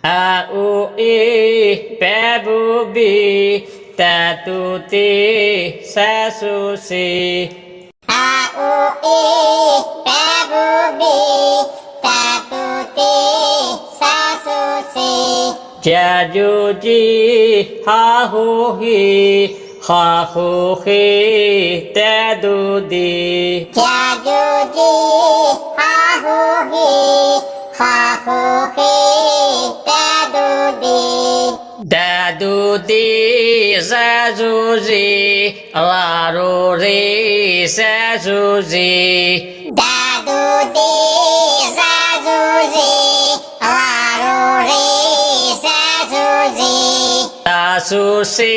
อาอูอีแปบูบีตาตูตีซาซูซีอาอูอีแปบูบีตาตูตีซาซูซีจาจูจีฮาฮูฮีฮาฮูฮีตาดูดีจาจูจีฮาฮูฮีฮาฮูฮีตาดูดีดาดูดีซาซูซีลาโรรีซาซูซีดาดูดีซาซูซีลาโรรีซาซูซีตาซูซี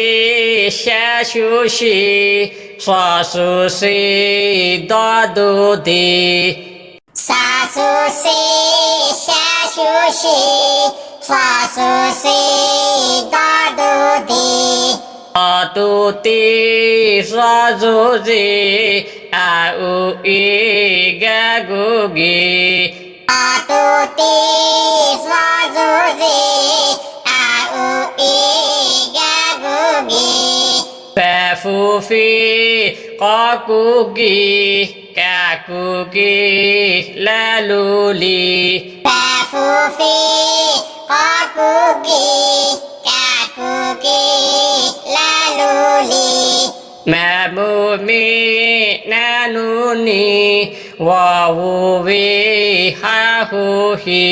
ชาชูชีซาซูซีดาดูดีซาซูซีชาชูชีซาซูซีดาดูดีอาตูตีซาซูซีอาอูอีกากูกีอาตูตีซาซูซีอาอูอีกากูกีแปฟูฟีกอกูกีกากูกีลาลูลีแปฟูฟีกอกูกีกากูกีลาลูลีแม่มูมีนานูนีวาวูวีฮาฮูฮี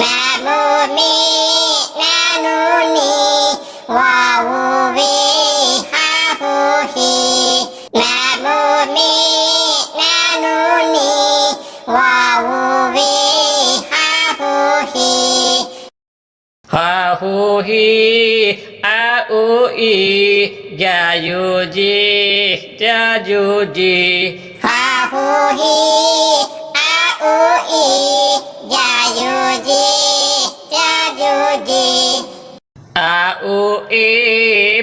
นามูมีนานูนีวาวูวีฮาฮูฮีนามูมีนานูนีวาวูวีฮาฮูฮีฮาฮูฮีอาอูอีจายูจีจาจูจีฮาฮูฮีอาอูอียายูจีจายูจีอาอูอี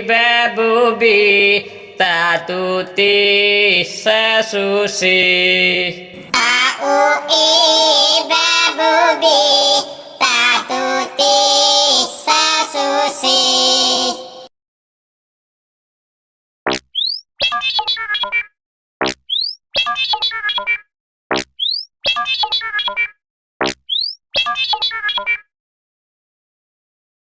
แบบูบีตาตูตีซาซูซีอาอูอีบาบูบีตาตูตีซาซูซี